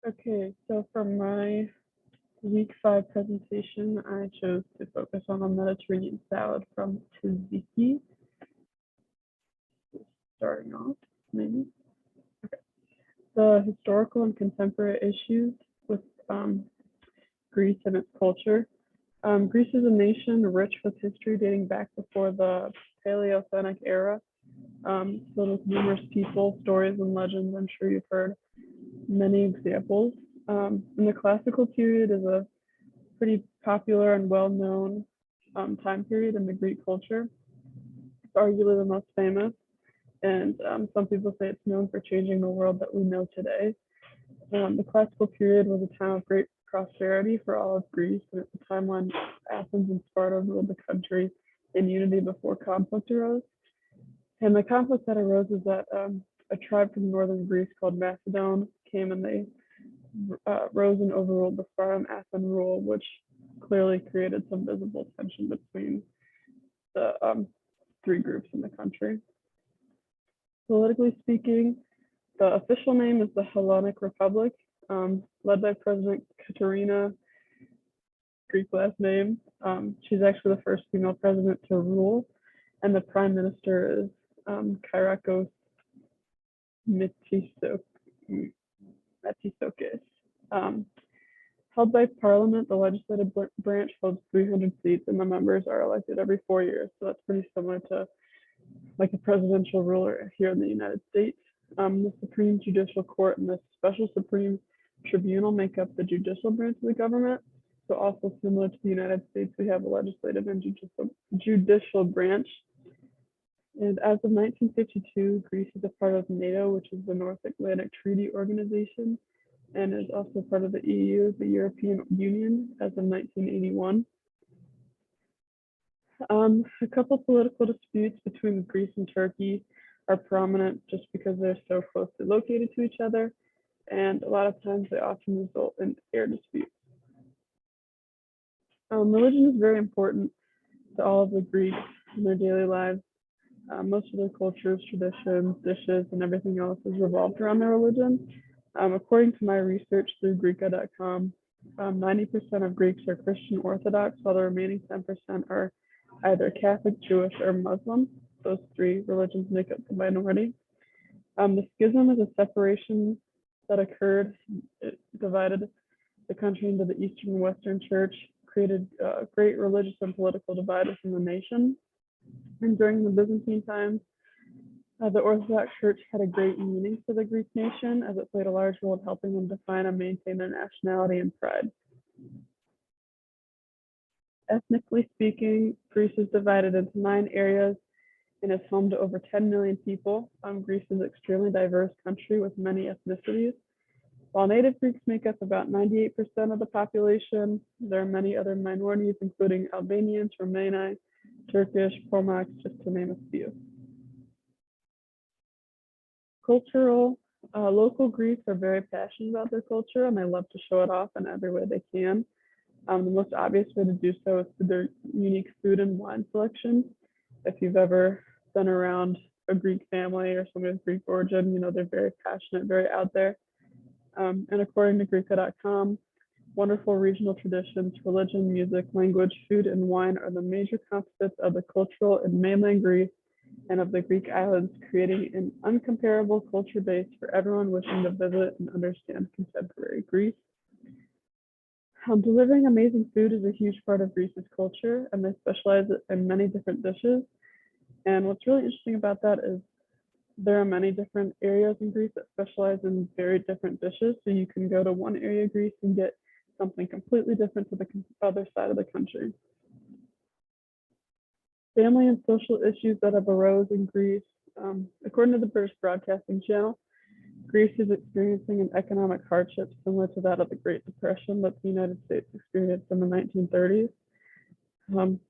Okay, so for my week 5 presentation, I chose to focus on a Mediterranean salad from Tzatziki. Starting off, maybe. The historical and contemporary issues with Greece and its culture. Greece is a nation rich with history dating back before the Paleoceanic era, filled with numerous people, stories, and legends. I'm sure you've heard many examples. And the classical period is a pretty popular and well-known time period in the Greek culture. It's arguably the most famous, and some people say it's known for changing the world that we know today. The classical period was a time of great prosperity for all of Greece, and it's a time when Athens and Sparta ruled the country in unity before conflict arose. And the conflict that arose is that a tribe from northern Greece called Macedon came and they rose and overruled the Spartan-Athenian rule, which clearly created some visible tension between the three groups in the country. Politically speaking, the official name is the Hellenic Republic, led by President Katerina, Greek last name. She's actually the first female president to rule, and the prime minister is Kyriakos Mitsotakis. Held by Parliament, the legislative branch holds 300 seats, and the members are elected every 4 years. So that's pretty similar to like a presidential ruler here in the United States. The Supreme Judicial Court and the Special Supreme Tribunal make up the judicial branch of the government. So also similar to the United States, we have a legislative and judicial branch. And as of 1952, Greece is a part of NATO, which is the North Atlantic Treaty Organization, and is also part of the EU, the European Union, as of 1981. A couple political disputes between Greece and Turkey are prominent just because they're so closely located to each other, and a lot of times they often result in air disputes. Religion is very important to all of the Greeks in their daily lives. Most of their cultures, traditions, dishes, and everything else is revolved around their religion. According to my research through Greeka.com, 90% of Greeks are Christian Orthodox, while the remaining 10% are either Catholic, Jewish, or Muslim. Those three religions make up the minority. The schism is a separation that occurred. It divided the country into the Eastern and Western Church, created a great religious and political divide within the nation. And during the Byzantine times, the Orthodox Church had a great meaning for the Greek nation, as it played a large role in helping them define and maintain their nationality and pride. Ethnically speaking, Greece is divided into 9 areas and is home to over 10 million people. Greece is an extremely diverse country with many ethnicities. While native Greeks make up about 98% of the population, there are many other minorities, including Albanians, Romani, Turkish, Pomaks, just to name a few. Local Greeks are very passionate about their culture, and they love to show it off in every way they can. The most obvious way to do so is through their unique food and wine selection. If you've ever been around a Greek family or someone with Greek origin, you know they're very passionate, very out there. And according to Greeka.com, wonderful regional traditions, religion, music, language, food, and wine are the major composites of the cultural in mainland Greece and of the Greek islands, creating an uncomparable culture base for everyone wishing to visit and understand contemporary Greece. Delivering amazing food is a huge part of Greece's culture, and they specialize in many different dishes. And what's really interesting about that is there are many different areas in Greece that specialize in very different dishes. So you can go to one area of Greece and get something completely different to the other side of the country. Family and social issues that have arose in Greece. According to the British Broadcasting Channel, Greece is experiencing an economic hardship similar to that of the Great Depression that the United States experienced in the 1930s.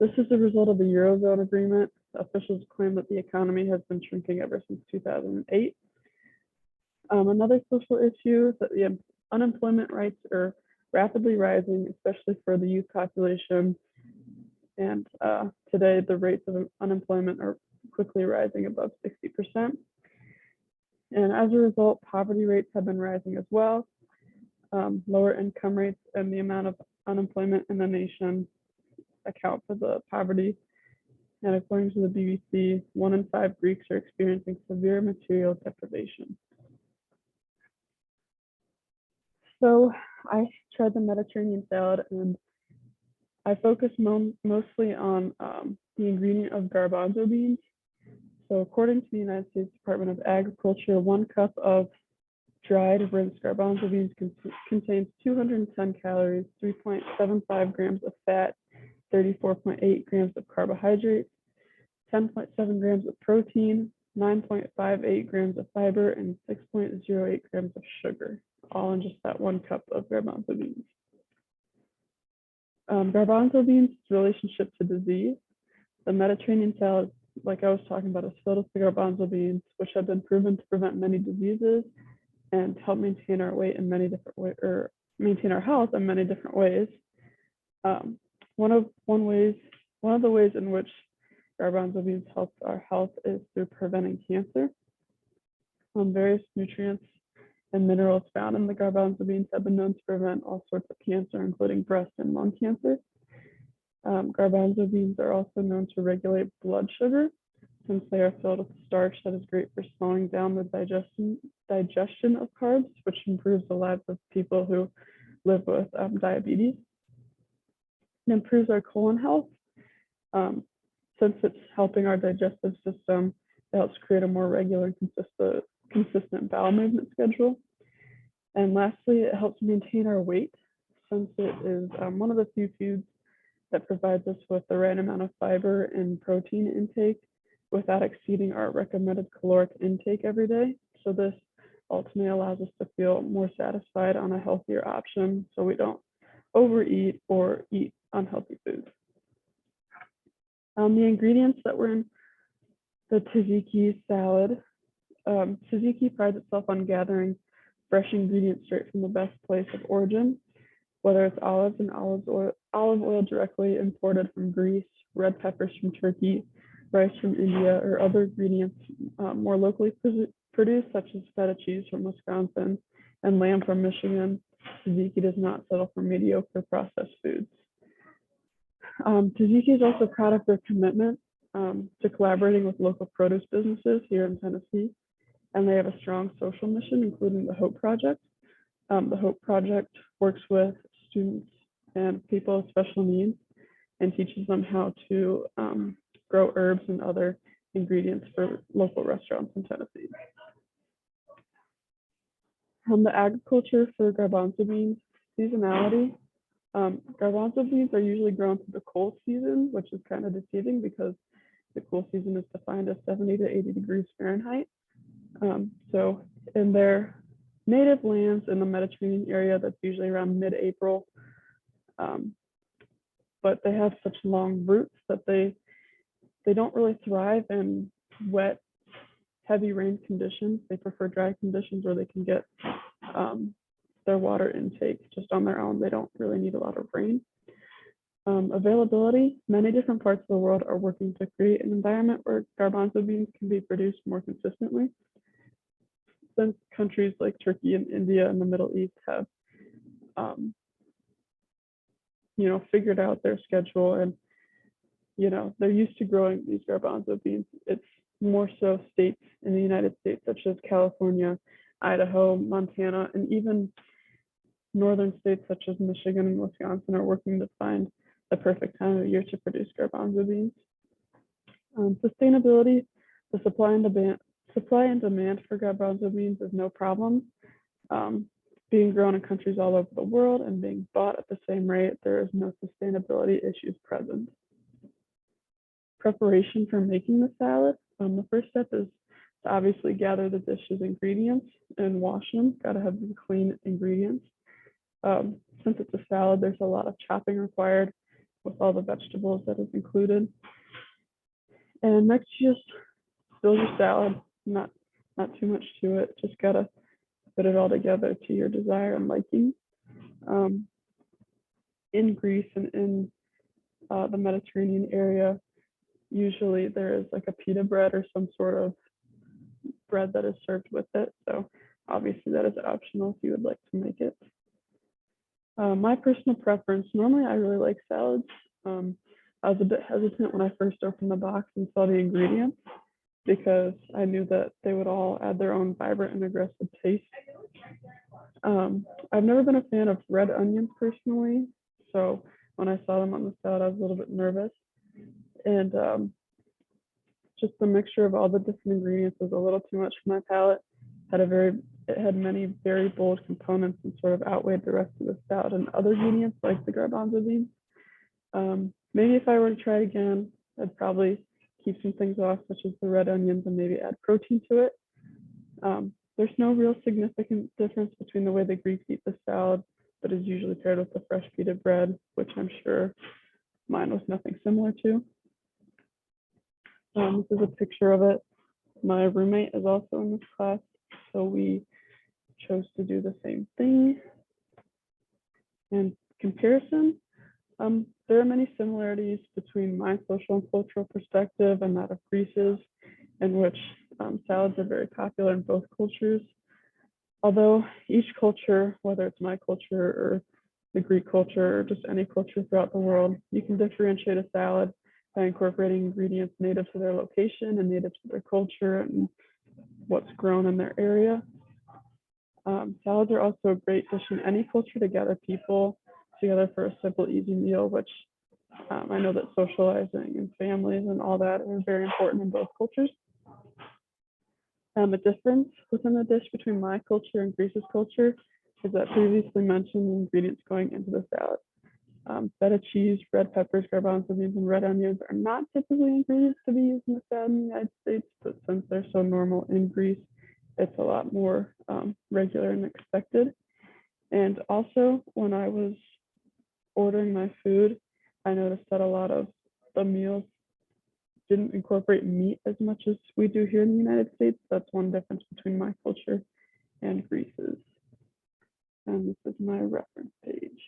This is a result of the Eurozone agreement. Officials claim that the economy has been shrinking ever since 2008. Another social issue is that the unemployment rates are rapidly rising, especially for the youth population. And today, the rates of unemployment are quickly rising above 60%. And as a result, poverty rates have been rising as well. lower income rates and the amount of unemployment in the nation account for the poverty. And according to the BBC, 1 in 5 Greeks are experiencing severe material deprivation. So I tried the Mediterranean salad, and I focused mostly on the ingredient of garbanzo beans. So according to the United States Department of Agriculture, 1 cup of dried rinsed garbanzo beans contains 210 calories, 3.75 grams of fat, 34.8 grams of carbohydrates, 10.7 grams of protein, 9.58 grams of fiber, and 6.08 grams of sugar, all in just that 1 cup of garbanzo beans. Garbanzo beans' relationship to disease. The Mediterranean salad, like I was talking about, is filled with the garbanzo beans, which have been proven to prevent many diseases and help maintain our weight in many different ways, or maintain our health in many different ways. One of the ways in which garbanzo beans help our health is through preventing cancer. Various nutrients and minerals found in the garbanzo beans have been known to prevent all sorts of cancer, including breast and lung cancer. Garbanzo beans are also known to regulate blood sugar, since they are filled with starch that is great for slowing down the digestion of carbs, which improves the lives of people who live with diabetes. It improves our colon health. Since it's helping our digestive system, it helps create a more regular and consistent bowel movement schedule. And lastly, it helps maintain our weight, since it is one of the few foods that provides us with the right amount of fiber and protein intake without exceeding our recommended caloric intake every day. So this ultimately allows us to feel more satisfied on a healthier option, so we don't overeat or eat unhealthy foods. The ingredients that were in the tzatziki salad. Tzatziki prides itself on gathering fresh ingredients straight from the best place of origin, whether it's olives and olive oil directly imported from Greece, red peppers from Turkey, rice from India, or other ingredients more locally produced, such as feta cheese from Wisconsin and lamb from Michigan. Tzatziki does not settle for mediocre processed foods. Tzatziki is also proud of their commitment to collaborating with local produce businesses here in Tennessee, and they have a strong social mission, including the Hope Project. The Hope Project works with students and people with special needs and teaches them how to grow herbs and other ingredients for local restaurants in Tennessee. The agriculture for garbanzo beans, seasonality. Garbanzo beans are usually grown through the cold season, which is kind of deceiving because the cool season is defined as 70 to 80 degrees Fahrenheit. So in their native lands in the Mediterranean area, that's usually around mid-April. But they have such long roots that they don't really thrive in wet, heavy rain conditions. They prefer dry conditions where they can get their water intake just on their own. They don't really need a lot of rain. Availability, many different parts of the world are working to create an environment where garbanzo beans can be produced more consistently. Since countries like Turkey and India and the Middle East have, figured out their schedule, and, they're used to growing these garbanzo beans. It's more so states in the United States, such as California, Idaho, Montana, and even northern states such as Michigan and Wisconsin are working to find the perfect time of year to produce garbanzo beans. Sustainability, the supply and demand for garbanzo beans is no problem. Being grown in countries all over the world and being bought at the same rate, there is no sustainability issues present. Preparation for making the salad. The first step is to obviously gather the dish's ingredients and wash them. Got to have the clean ingredients. Since it's a salad, there's a lot of chopping required with all the vegetables that is included. And next, you just build your salad. Not too much to it. Just gotta put it all together to your desire and liking. In Greece and in the Mediterranean area, usually there is like a pita bread or some sort of bread that is served with it. So obviously that is optional if you would like to make it. My personal preference, normally I really like salads. I was a bit hesitant when I first opened the box and saw the ingredients because I knew that they would all add their own vibrant and aggressive taste. I've never been a fan of red onions personally, so when I saw them on the salad, I was a little bit nervous. And just the mixture of all the different ingredients was a little too much for my palate. It had many very bold components and sort of outweighed the rest of the salad and other ingredients like the garbanzo beans. Maybe if I were to try it again, I'd probably keep some things off, such as the red onions, and maybe add protein to it. There's no real significant difference between the way the Greeks eat the salad, but is usually paired with the fresh pita bread, which I'm sure mine was nothing similar to. This is a picture of it. My roommate is also in this class, so we chose to do the same thing. And comparison, there are many similarities between my social and cultural perspective and that of Greece's, in which salads are very popular in both cultures. Although each culture, whether it's my culture or the Greek culture or just any culture throughout the world, you can differentiate a salad by incorporating ingredients native to their location and native to their culture and what's grown in their area. Salads are also a great dish in any culture to gather people together for a simple, easy meal, which I know that socializing and families and all that are very important in both cultures. A difference within the dish between my culture and Greece's culture is that previously mentioned ingredients going into the salad. Feta cheese, red peppers, garbanzo beans, and red onions are not typically ingredients to be used in the salad in the United States, but since they're so normal in Greece, it's a lot more regular and expected. And also, when I was ordering my food, I noticed that a lot of the meals didn't incorporate meat as much as we do here in the United States. That's one difference between my culture and Greece's. And this is my reference page.